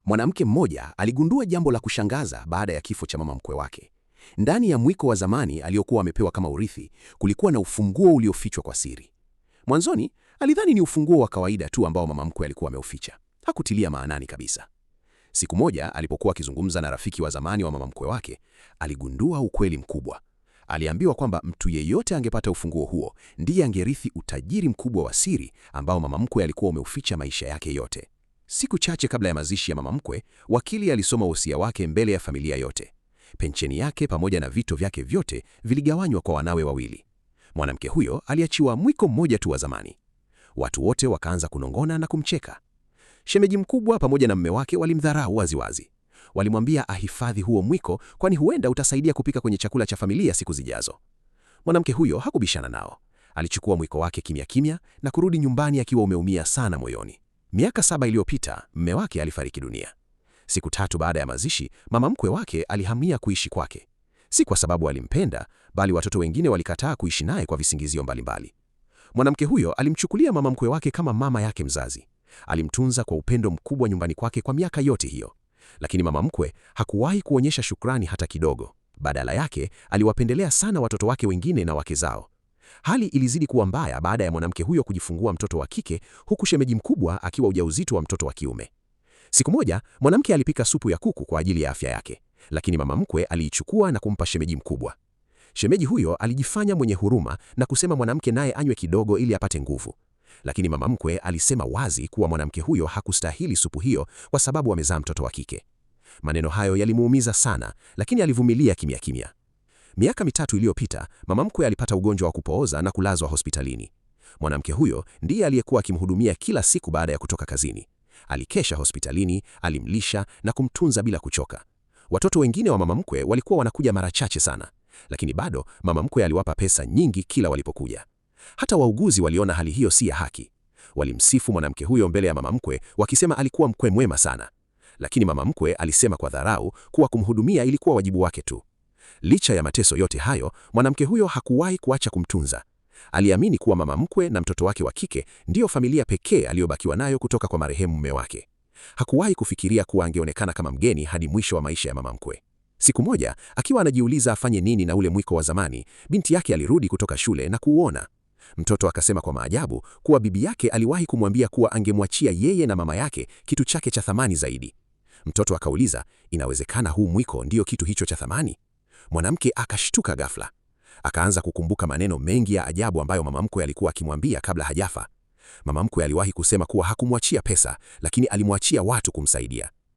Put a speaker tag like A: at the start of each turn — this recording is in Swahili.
A: Mwanamke mmoja aligundua jambo la kushangaza baada ya kifo cha mama mkwe wake. Ndani ya mwiko wa zamani aliokuwa amepewa kama urithi, kulikuwa na ufunguo uliofichwa kwa siri. Mwanzoni alidhani ni ufunguo wa kawaida tu ambao mama mkwe alikuwa ameuficha. Hakutilia maanani kabisa. Siku moja alipokuwa akizungumza na rafiki wa zamani wa mama mkwe wake, aligundua ukweli mkubwa. Aliambiwa kwamba mtu yeyote angepata ufunguo huo ndiye angerithi utajiri mkubwa wa siri ambao mama mkwe alikuwa ameuficha maisha yake yote. Siku chache kabla ya mazishi ya mama mkwe, wakili alisoma wosia wake mbele ya familia yote. Pensheni yake pamoja na vito vyake vyote viligawanywa kwa wanawe wawili. Mwanamke huyo aliachiwa mwiko mmoja tu wa zamani. Watu wote wakaanza kunong'ona na kumcheka. Shemeji mkubwa pamoja na mume wake walimdharau waziwazi. Walimwambia ahifadhi huo mwiko, kwani huenda utasaidia kupika kwenye chakula cha familia siku zijazo. Mwanamke huyo hakubishana nao. Alichukua mwiko wake kimya kimya na kurudi nyumbani akiwa umeumia sana moyoni. Miaka 7 iliyopita, mume wake alifariki dunia. Siku 3 baada ya mazishi, mama mkwe wake alihamia kuishi kwake. Si kwa sababu alimpenda, bali watoto wengine walikataa kuishi naye kwa visingizio mbalimbali. Mwanamke huyo alimchukulia mama mkwe wake kama mama yake mzazi. Alimtunza kwa upendo mkubwa nyumbani kwake kwa miaka yote hiyo. Lakini mama mkwe hakuwahi kuonyesha shukrani hata kidogo. Badala yake, aliwapendelea sana watoto wake wengine na wake zao. Hali ilizidi kuwa mbaya baada ya mwanamke huyo kujifungua mtoto wa kike, huku shemeji mkubwa akiwa ujauzito wa mtoto wa kiume. Siku moja, mwanamke alipika supu ya kuku kwa ajili ya afya yake, lakini mama mkwe aliichukua na kumpa shemeji mkubwa. Shemeji huyo alijifanya mwenye huruma na kusema mwanamke naye anywe kidogo ili apate nguvu. Lakini mama mkwe alisema wazi kuwa mwanamke huyo hakustahili supu hiyo kwa sababu amezaa mtoto wa kike. Maneno hayo yalimuumiza sana, lakini alivumilia kimya kimya. Miaka 3 iliyopita, mama mkwe alipata ugonjwa wa kupooza na kulazwa hospitalini. Mwanamke huyo ndiye aliyekuwa akimhudumia kila siku baada ya kutoka kazini. Alikesha hospitalini, alimlisha na kumtunza bila kuchoka. Watoto wengine wa mama mkwe walikuwa wanakuja mara chache sana, lakini bado mama mkwe aliwapa pesa nyingi kila walipokuja. Hata wauguzi waliona hali hiyo si ya haki. Walimsifu mwanamke huyo mbele ya mama mkwe, wakisema alikuwa mkwe mwema sana. Lakini mama mkwe alisema kwa dharau kuwa kumhudumia ilikuwa wajibu wake tu. Licha ya mateso yote hayo, mwanamke huyo hakuwahi kuacha kumtunza. Aliamini kuwa mama mkwe na mtoto wake wa kike ndiyo familia pekee aliyobakiwa nayo kutoka kwa marehemu mume wake. Hakuwahi kufikiria kuwa angeonekana kama mgeni hadi mwisho wa maisha ya mama mkwe. Siku moja, akiwa anajiuliza afanye nini na ule mwiko wa zamani, binti yake alirudi kutoka shule na kuuona. Mtoto akasema kwa maajabu kuwa bibi yake aliwahi kumwambia kuwa angemwachia yeye na mama yake kitu chake cha thamani zaidi. Mtoto akauliza, inawezekana huu mwiko ndiyo kitu hicho cha thamani? Mwanamke akashtuka ghafla. Akaanza kukumbuka maneno mengi ya ajabu ambayo mama mkwe alikuwa akimwambia kabla hajafa. Mama mkwe aliwahi kusema kuwa hakumwachia pesa, lakini alimwachia watu kumsaidia.